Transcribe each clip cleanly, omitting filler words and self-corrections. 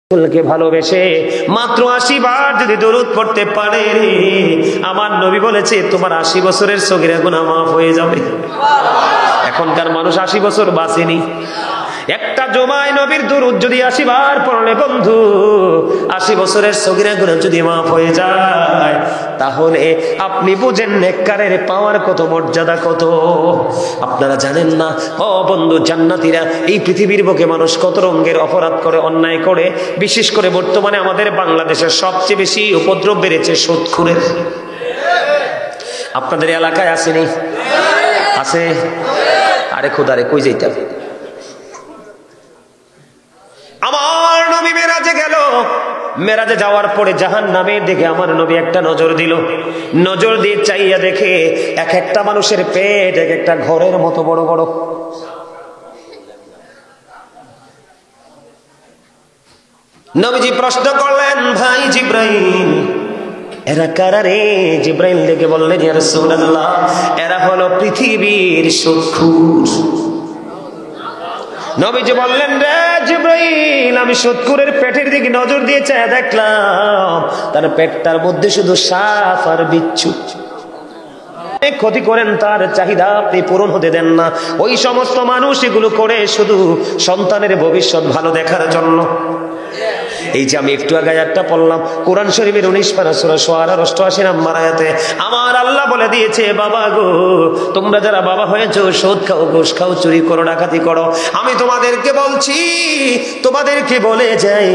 কে ভালোবেসে মাত্র ৮০ বার যদি দরুদ পড়তে পারে, আমার নবী বলেছে তোমার ৮০ বছরের সগীরা গুনাহ মাফ হয়ে যাবে। এখনকার মানুষ ৮০ বছর বাঁচেনি। একটা জুমায় নবীর দরুদ যদি ৮০ বার পড়লে বন্ধু ৮০ বছরের সগীরা গুনাহ যদি মাফ হয়ে যায়, তাহলে আপনি বুঝেন নেককারের পাওয়ার কত মর্যাদা কত। আপনারা জানেন না ও বন্ধু, জান্নাতীরা এই পৃথিবীর বুকে মানুষ কত রঙের অপরাধ করে, অন্যায় করে। বিশেষ করে বর্তমানে আমাদের বাংলাদেশের সবচেয়ে বেশি উপদ্রব বেড়েছে সুদখোরের। আপনাদের এলাকায় আসেনি? আছে? আরে খোদারে কই যাইতাম। আমার নবী মেরাজে গেল, মেরাজে যাওয়ার পরে জাহান্নামের দিকে আমার নবী একটা নজর দিল। নজর দিয়ে চাইয়া দেখে এক একটা মানুষের পেট এক একটা ঘরের মতো বড় বড়। নবীজি প্রশ্ন করলেন, ভাই জিব্রাইল, এরা কারা রে? জিব্রাইল ডেকে বললেন, ইয়া রাসূলুল্লাহ, এরা হলো পৃথিবীর সুদখোর। নবীজি বললেন, রে জিব্রাইল, আমি সুদখোরের পেটের দিকে নজর দিয়ে চেয়ে দেখলাম তার পেটটার মধ্যে শুধু সাপ আর বিচ্ছু। ক্ষতি করেন, তার চাহিদা আপনি পূরণ হতে দেন না। ওই সমস্ত মানুষ এগুলো করে শুধু সন্তানের ভবিষ্যৎ ভালো দেখার জন্য। এই যে আমি একটু আগে একটা পড়লাম কোরআন শরীফের 19 পারা সূরা শুআরা 88 নম্বর আয়াতে আমার আল্লাহ বলে দিয়েছে, বাবা গো, তোমরা যারা বাবা হয়েছো সুদ খাও, ঘুষ খাও, চুরি করো, ডাকাতি করো, আমি তোমাদেরকে বলছি, তোমাদেরকে বলে যাই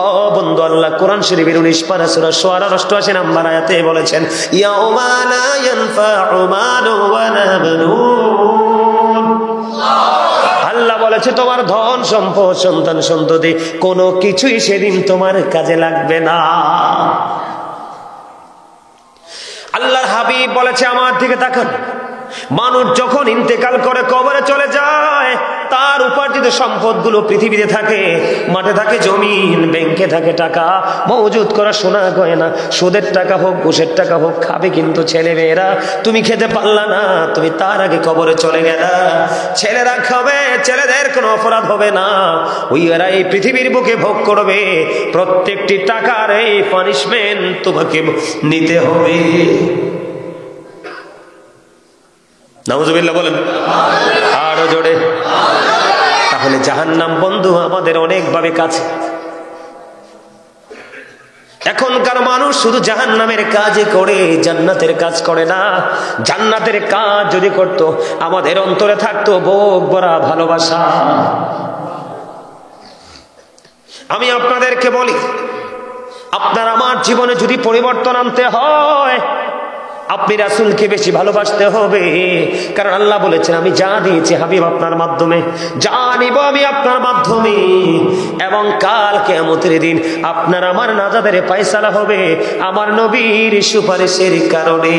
ও বন্ধু, আল্লাহ কোরআন শরীফের 19 পারা সূরা শুআরা 88 নম্বর আয়াতে বলেছেন, ইয়াউমা লা ইয়ানফাউ মালু ওয়ালা বানুন। আল্লাহ বলেছে তোমার ধন সম্পদ, সন্তান সন্ততি কোনো কিছুই সেদিন তোমার কাজে লাগবে না। আল্লাহর হাবিব বলেছে, আমার দিকে তাকান, মানুষ যখন ইন্তেকাল করে কবরে চলে যায়, তার উপার্জিত সম্পদগুলো পৃথিবীতে থাকে, মাঠে থাকে জমিন, ব্যাংকে থাকে টাকা, মজুদ করা সোনা গয়না, সুদের টাকা হোক, ঘুষের টাকা হোক, খাবে কিন্তু ছেলে মেয়েরা। তুমি খেতে পারলা না, তুমি তার আগে কবরে চলে গেলা, ছেলেরা খাবে, ছেলেদের কোনো অপরাধ হবে না, ওই এরা এই পৃথিবীর বুকে ভোগ করবে। প্রত্যেকটি টাকার এই পানিশমেন্ট তোমাকে নিতে হবে। নাউজুবিল্লাহ বলেন আরো জোরে। তাহলে জাহান্নাম বন্ধু আমাদের অনেকভাবে কাছে। এখনকার মানুষ শুধু জাহান্নামের কাজই করে, জান্নাতের কাজ করে না। জান্নাতের কাজ যদি করত, আমাদের অন্তরে থাকতো বুক ভরা ভালোবাসা। আমি আপনাদেরকে বলি, আপনার আমার জীবনে যদি পরিবর্তন আনতে হয়, আপনি রাসূলকে বেশি ভালোবাসতে হবে। কারণ আল্লাহ বলেছেন, আমি যা দিয়েছি হাবিব আপনার মাধ্যমে, যা নিব আমি আপনার মাধ্যমে, এবং কাল কিয়ামতের দিন আপনার আমার নাজাতের ফয়সালা হবে আমার নবীর সুপারিশের কারণে।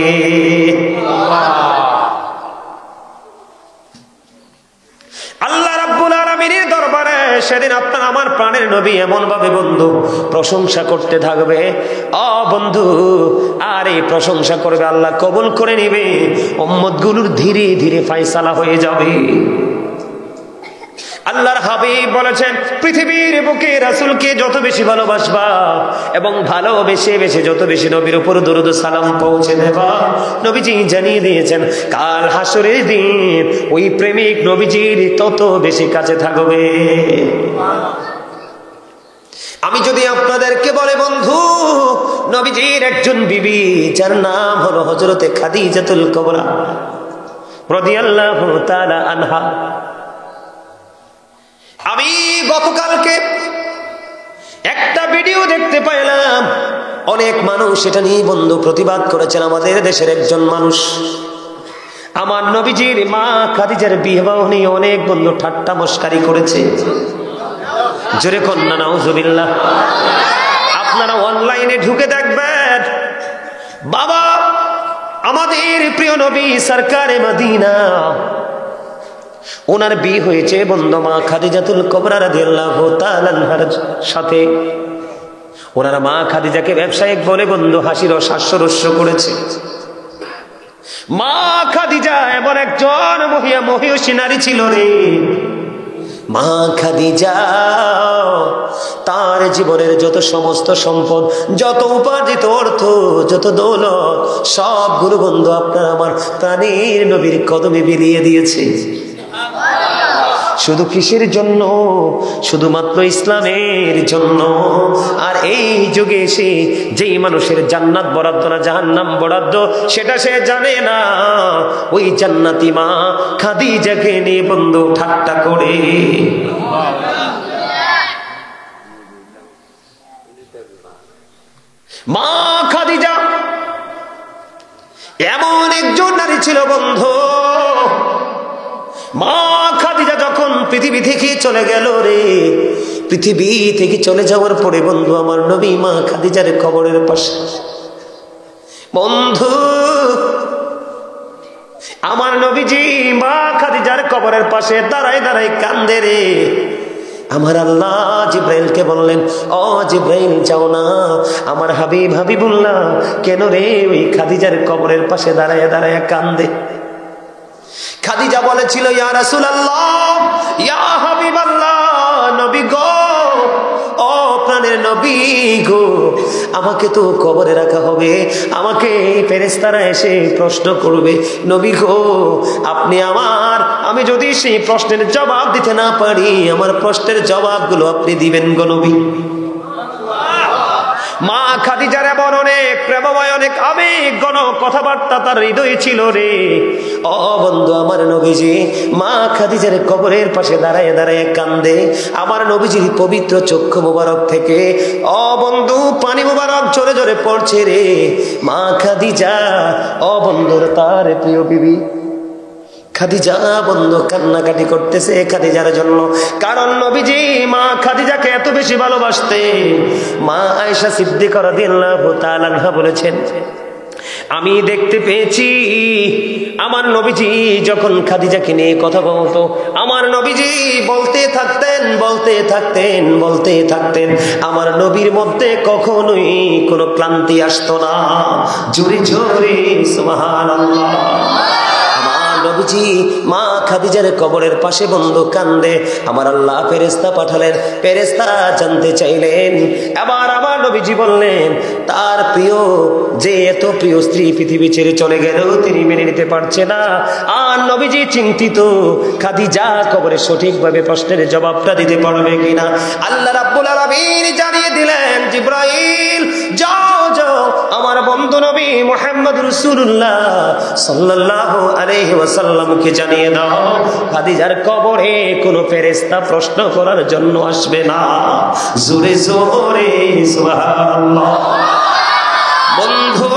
আল্লাহ রাব্বুল আলামিনের দরবারে সেদিন আপনার আমার প্রাণের নবী এমন ভাবে বন্ধু প্রশংসা করতে থাকবে, ও বন্ধু, আর এই প্রশংসা করবে, আল্লাহ কবুল করে নিবে, উম্মতগুলোর ধীরে ধীরে ফয়সালা হয়ে যাবে। আল্লাহর হাবিব বলেছেন, পৃথিবীর বুকে রাসূলকে যত বেশি ভালোবাসবা এবং ভালোবেসে বেশে যত বেশি নবীর উপর দরুদ ও সালাম পৌঁছে দেবা, নবীজি জানিয়ে দিয়েছেন কাল হাসরের দিন ওই প্রেমিক নবীজির তত বেশি কাছে থাকবে। আমি যদি আপনাদেরকে বলে বন্ধু, নবীজির একজন বিবি যার নাম হলো হযরতে খাদিজাতুল কুবরা রাদিয়াল্লাহু তাআলা আনহা, আমি গতকালকে একটা ভিডিও দেখতে পাইলাম, অনেক মানুষ এটা নিয়ে বন্ধু প্রতিবাদ করেছেন। আমাদের দেশের একজন মানুষ আমার নবীজির মা খাদিজার বিবাহ নিয়ে অনেক বন্ধু ঠাট্টা মস্কারি করেছে। জোরে কন্যা নাউজুবিল্লাহ। আপনারা অনলাইনে ঢুকে দেখবেন, বাবা আমাদের প্রিয় নবী সরকারে মদিনা, ওনার বিয়ে হয়েছে বন্ধু মা খাদিজাতুল কুবরা রাদিয়াল্লাহু তাআলা আনহার সাথে। ওনার মা খাদিজাকে ব্যবসায়িক বলে বন্ধু হাসির হাস্যরস্য করেছে। মা খাদিজা এমন একজন মহিয়সী নারী ছিল রে, মা খাদিজা তার জীবনের যত সমস্ত সম্পদ, যত উপার্জিত অর্থ, যত দৌলত, সবগুলো বন্ধু আপনার আমার প্রাণের নবীর কদমে বিলিয়ে দিয়েছে। শুধু কিসের জন্য? শুধুমাত্র ইসলামের জন্য। আর এই যুগে এসে যেই মানুষের জান্নাত বরাদ্দ না জাহান্নাম বরাদ্দ সেটা সে জানে না, ওই জান্নাতি মা খাদিজাকে নিয়ে বন্ধু ঠাট্টা করে। মা খাদিজা এমন একজন নারী ছিল বন্ধু। মা খাদিজা যখন পৃথিবী থেকে চলে গেল রে, পৃথিবী থেকে চলে যাওয়ার পরে বন্ধু আমার নবী মা খাদিজার কবরের পাশে, বন্ধু আমার নবীজি মা খাদিজার কবরের পাশে দাঁড়ায় দাঁড়ায় কান্দে রে। আমার আল্লাহ জিব্রাইলকে বললেন, ও জিব্রাইল যাও না, আমার হাবিবুল্লাহ কেন রে ওই খাদিজার কবরের পাশে দাঁড়ায় দাঁড়ায় কান্দে? খাদিজা বলেছিল, ইয়া রাসূলুল্লাহ, ইয়া হাবিবাল্লাহ, নবী গো, ও প্রাণের নবী গো, আমাকে তো কবরে রাখা হবে, আমাকে ফেরেশতারা এসে প্রশ্ন করবে, নবী গো আপনি আমি যদি সেই প্রশ্নের জবাব দিতে না পারি, আমার প্রশ্নের জবাবগুলো আপনি দিবেন গো নবী। মা খাদিজার এমন অনেক প্রেমময়, অনেক আবেগ ঘন কথাবার্তা তার হৃদয়ে ছিল রে। ও বন্ধু আমার নবীজি মা খাদিজার কবরের পাশে দাঁড়ায় দাঁড়ায় কান্দে। আমার নবীজির পবিত্র চক্ষু মুবারক থেকে ও বন্ধু পানি মুবারক জোরে জোরে পড়ছে রে। মা খাদিজা, ও বন্ধুর তার প্রিয় বিবি খাদিজা বন্ধু কান্নাকাটি করতেছে খাদিজার জন্য, কারণ নবীজি মা খাদিজাকে এত বেশি ভালোবাসতেন। মা আয়েশা সিদ্দিকা রাদিয়াল্লাহু তাআলা আনহা বলেছেন, আমি দেখতে পেয়েছি আমার নবীজি যখন খাদিজাকে নিয়ে কথা বলতো, আমার নবীজি বলতে থাকতেন, আমার নবীর মধ্যে কখনোই কোনো ক্লান্তি আসতো না। জোরে জোরে সুবহানাল্লাহ। নবীজি মা খাদিজার কবরের পাশে বন্ধু কান্দে। আমার আল্লাহ ফেরেশতা পাঠালেন, ফেরেশতা জানতে চাইলেন। এবার আমার নবীজি বললেন, তার প্রিয় যে এত প্রিয় স্ত্রী পৃথিবী ছেড়ে চলে গেল তিনি মেনে নিতে পারছে না। আর নবীজি চিন্তিত খাদিজা কবরে সঠিকভাবে প্রশ্নের জবাবটা দিতে পারবে কিনা। আল্লাহ রাব্বুল আলামিন জানিয়ে দিলেন, জিবরাইল যাও যাও আমার বন্ধু নবী মুহাম্মদ রাসূলুল্লাহ সাল্লাল্লাহু আলাইহি ওয়াসাল্লামকে জানিয়ে দাও, খাদিজার কবরে কোনো ফেরেশতা প্রশ্ন করার জন্য আসবে না। জোরে জোরে সুবহানাল্লাহ। বন্ধু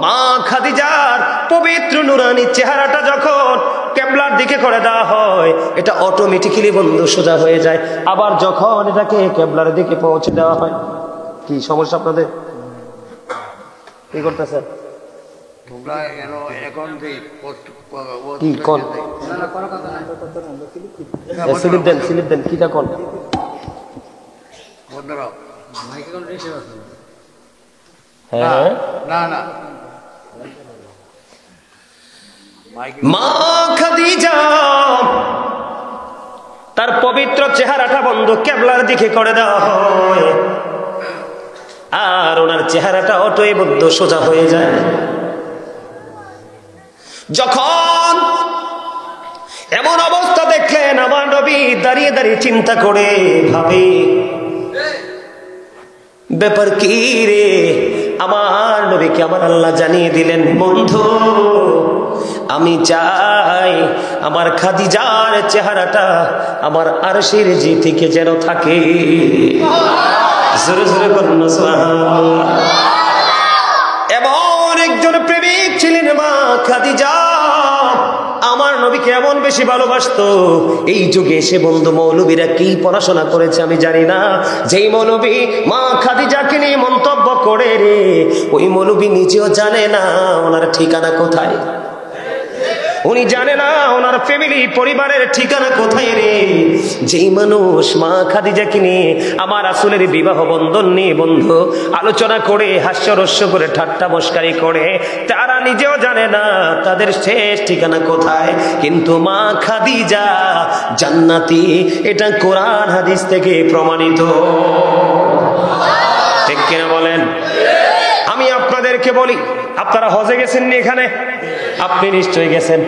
মা খাদিজার পবিত্র নুরানি চেহারাটা যখন কিবলার দিকে করে দেওয়া হয়, এটা অটোমেটিক্যালি বন্ধু সোজা হয়ে যায়। আবার যখন এটাকে কিবলার দিকে পৌঁছে দেওয়া হয়, কি সমস্যা আপনাদের? কি করতেছেন? স্লিপ দেন কিটা কল। হ্যাঁ মা খাদিজা তার পবিত্র চেহারাটা বন্ধু কিবলার দিকে করে দেওয়া হয়, আর ওনার চেহারাটা অটোই বদ্ধ সোজা হয়ে যায়। যখন এমন অবস্থা দেখলেন, আমার নবী দাঁড়িয়ে দাঁড়িয়ে চিন্তা করে ভাবে, ব্যাপার কি রে? আমার নবীকে আমার আল্লাহ জানিয়ে দিলেন, বন্ধু আমি চাই আমার খাদিজার চেহারাটা আমার আরশের জি থেকে যেন থাকে। জোরে জোরে বলুন সুবহানাল্লাহ। এমন একজন প্রেমিক ছিলেন মা খাদিজা, আমার নবীকে এমন বেশি ভালোবাসতো। এই যুগে এসে বন্ধু মৌলবীরা কি পড়াশোনা করেছে আমি জানি না, যেই মৌলবী মা খাদিজাকে নিয়ে মন্তব্য করে রে, ওই মৌলবী নিজেও জানে না ওনার ঠিকানা কোথায়। উনি জানে না ওনার ফ্যামিলি পরিবারের ঠিকানা কোথায় রে। যেই মানুষ মা খাদিজাকে নিয়ে আমার রাসূলের বিবাহ বন্ধন নিয়ে বন্ধু আলোচনা করে, হাস্যরস্য করে, ঠাট্টা মশকারি করে, তারা তারা নিজেও জানে না তাদের শেষ ঠিকানা কোথায়, কিন্তু মা খাদিজা জান্নাতি, এটা কোরআন হাদিস থেকে প্রমাণিত। ঠিক কিনা বলেন? আমি আপনাদেরকে বলি, আপনারা হজে গেছেন নি? এখানে আপনি নিশ্চয়ই গেছেন।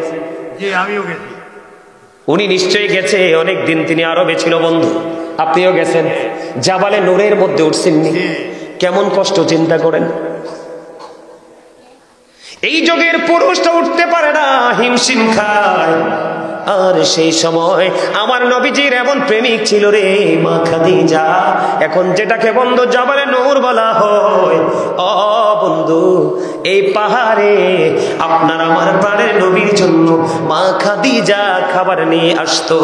উনি নিশ্চয়ই গেছে, অনেক দিন তিনি আরবে ছিল বন্ধু। আপনিও গেছেন, জাবালে নূরের মধ্যে উঠছেননি? কেমন কষ্ট চিন্তা করেন। এই যুগের পুরুষটা উঠতে পারে না, হিমশিম খায়। আর সেই সময় আমার নবীজির এমন প্রেমিক ছিল রে মা খাদিজা, এখন যেটাকে বন্ধু জাবালে নূর বলা হয়। ও বন্ধু, এই পাহাড়ে আপনার আমার প্রাণের নবীর জন্য মা খাদিজা খাবার নিয়ে আসতো।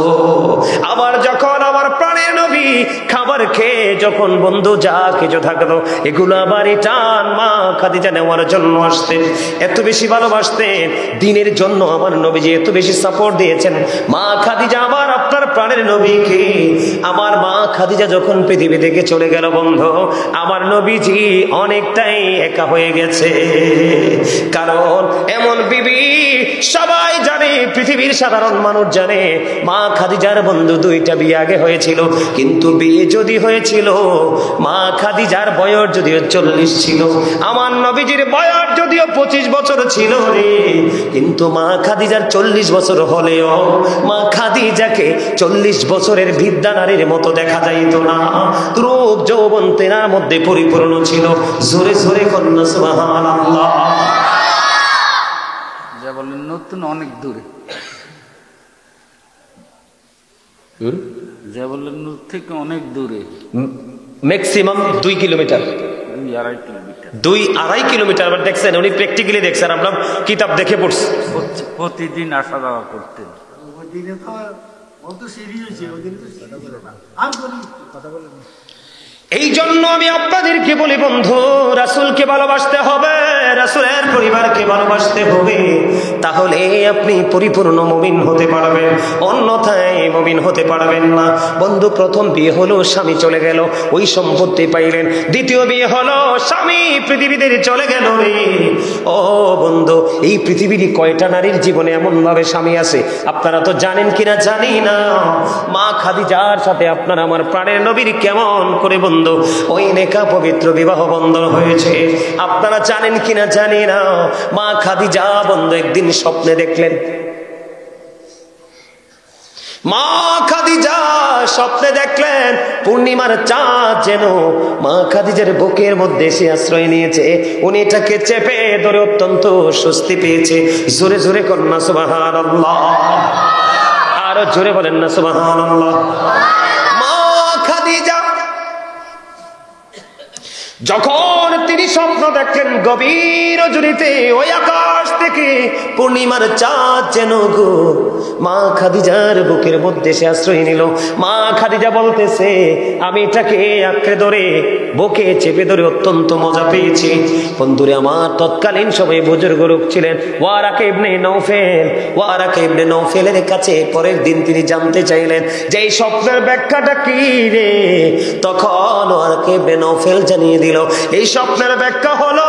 আবার যখন আমার প্রাণের নবী খাবার খেয়ে যখন বন্ধু যা কিছু থাকতো এগুলো আবার টান মা খাদিজা নেওয়ার জন্য আসতেন। এত বেশি ভালোবাসতেন দিনের জন্য আমার নবীজি, এত বেশি সাপোর্ট দিয়েছেন মা খাদিজা আবার আপনার প্রাণের নবীকে। আমার মা খাদিজা যখন পৃথিবী থেকে চলে গেল বন্ধু, আমার নবীজি অনেকটাই একা হয়ে গেছে। কারণ এমন বিবি সবাই জানে, পৃথিবীর সাধারণ মানুষ জানে মা খাদিজার বন্ধু দুইটা বিয়ে আগে হয়েছিল, কিন্তু বিয়ে যদি হয়েছিল মা খাদিজার বয়স যদিও 40 ছিল, আমার নবীজির বয়স যদিও 25 বছর ছিল রে, কিন্তু মা খাদিজার 40 বছর হলেও মা খাদিজাকে 40 বছরের বৃদ্ধা নারীর মতো দেখা যাইত না। রূপ যৌবন তেনার মধ্যে পরিপূর্ণ ছিল। জোরে জোরে কন্যা সুবহানাল্লাহ। যা বলেন নতুন অনেক দূরে, যা বলেন নূর থেকে অনেক দূরে, ম্যাক্সিমাম 2 কিলোমিটার, 2-2.5 কিলোমিটার। 2-2.5 কিলোমিটার। আবার দেখছেন, উনি প্র্যাকটিক্যালি দেখছেন, আমরা কিতাব দেখে পড়ছি। প্রতিদিন আসা যাওয়া করতেন। এই জন্য আমি আপনাদেরকে বলি বন্ধু, রাসূলকে ভালোবাসতে হবে, রাসূলের পরিবারকে ভালোবাসতে হবে, তাহলে আপনি পরিপূর্ণ মুমিন হতে পারবেন, অন্যথায় মুমিন হতে পারবেন না। বন্ধু, প্রথম বিয়ে হলো, স্বামী চলে গেল, ওই সম্পত্তি পাইলেন। দ্বিতীয় বিয়ে হলো, স্বামী পৃথিবীতে চলে গেল রে। ও বন্ধু, এই পৃথিবীর কয়টা নারীর জীবনে এমন ভাবে স্বামী আছে আপনারা তো জানেন কিনা জানি না। মা খাদিজার সাথে আপনার আমার প্রাণের নবীর কেমন করে বন্ধু ওই নেকা পবিত্র বিবাহ বন্ধন হয়েছে আপনারা জানেন কিনা জানি না। মা খাদিজা বন্ধু একদিন স্বপ্নে দেখলেন, মা খাদিজা স্বপ্নে দেখলেন পূর্ণিমার চাঁদ যেন মা খাদিজার বুকের মধ্যে এসে আশ্রয় নিয়েছে। উনি এটাকে চেপে ধরে অত্যন্ত স্বস্তি পেয়েছে। জোরে জোরে কন্যা সুবহানাল্লাহ, আরো জোরে বলেন না সুবহানাল্লাহ। মা খাদিজা যখন তিনি স্বপ্ন দেখলেন গভীর রজনীতে ওই আকাশ থেকে পূর্ণিমার চাঁদ যেন গো মা খাদিজার বুকের মধ্যে সে আশ্রয় নিল। মা খাদিজা বলতেছে, আমি এটাকে আঁকড়ে ধরে বুকে চেপে ধরে অত্যন্ত মজা পেয়েছি। বন্ধুরে আমার, তৎকালীন সময়ে বুজুর্গ লোক ছিলেন Waraqa ibn Nawfal. Waraqa ibn নওফেলের কাছে পরের দিন তিনি জানতে চাইলেন যে এই স্বপ্নের ব্যাখ্যাটা কি রে। তখন ওয়ারাকা ইবনে নওফেল জানিয়ে দিল, এই স্বপ্নের ব্যাখ্যা হলো,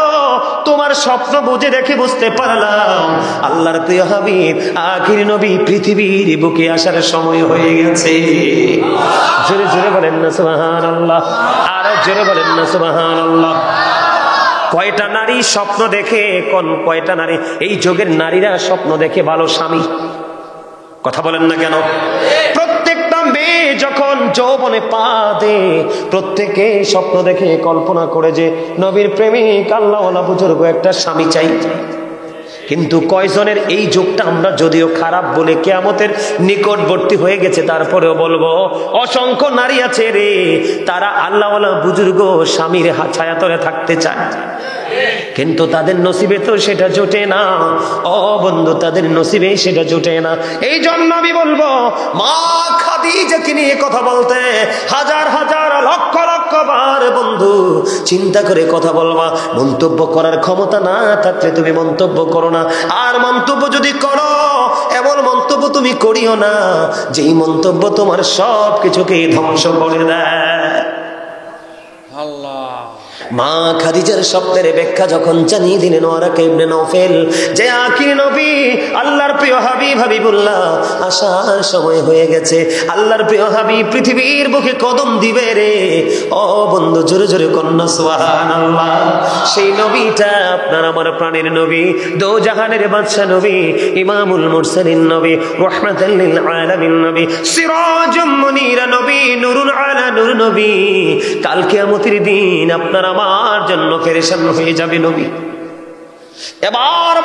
তোমার স্বপ্ন বুঝে দেখে বুঝতে পারলাম আল্লাহর প্রিয় হাবিব আখির নবী পৃথিবীর বুকে আসার সময় হয়ে গেছে। জোরে জোরে বলেন না সুবহানাল্লাহ, আর জোরে বলেন না সুবহানাল্লাহ। কয়টা নারী স্বপ্ন দেখে, কয়টা নারী এই যুগের নারীরা স্বপ্ন দেখে ভালো স্বামী? কথা বলেন না কেন? প্রত্যেকটা মেয়ে যখন যৌবনে পা দেয় প্রত্যেকে স্বপ্ন দেখে কল্পনা করে যে নবীর প্রেমিক আল্লাহওয়ালা বুজুর্গ একটা স্বামী চাই। কিন্তু কয়জনের এই যুগটা আমরা যদিও খারাপ বলে কিয়ামতের নিকটবর্তী হয়ে গেছে, তারপরেও বলবো অসংখ্য নারী আছে রে, তারা আল্লাহওয়ালা বুজুর্গ স্বামীর ছায়াতলে থাকতে চায়, কিন্তু তাদের নসিবে তো সেটা জোটে না। ও বন্ধু, তাদের নসিবে সেটা জোটে না। এই জন্য আমি বলবো মা খাদিজাকে নিয়ে কথা বলতে হাজার হাজার লক্ষ লক্ষ বার বন্ধু চিন্তা করে কথা বলবা। মন্তব্য করার ক্ষমতা না থাকলে তুমি মন্তব্য করো না, আর মন্তব্য যদি করো এমন মন্তব্য তুমি করিও না যেই মন্তব্য তোমার সব কিছুকে ধ্বংস করে দেয়। মা খাদিজার স্বপ্নের ব্যাখ্যা যখন জানিয়ে দিলেন ওয়ারাকা ইবনে নওফেল যে আখির নবী আল্লাহর প্রিয় হাবিব হাবিবুল্লাহ আসার সময় হয়ে গেছে, আল্লাহর প্রিয় হাবিব পৃথিবীর বুকে কদম দিবে রে। ও বন্ধু, জোরে জোরে কন্যা সুবহানাল্লাহ। সেই নবীটা আপনার আমার প্রাণের নবী, দো জাহানের বাদশা নবী, ইমামুল মুরসালিন নবী, রাহমাতাল লিল আলামিন নবী, সিরাজুম মুনীরা নবী, নূরুল আলা নূর নবী। কাল কিয়ামতের দিন আপনার আমার জন্য পেরেশান হয়ে যাবে নবী। এবার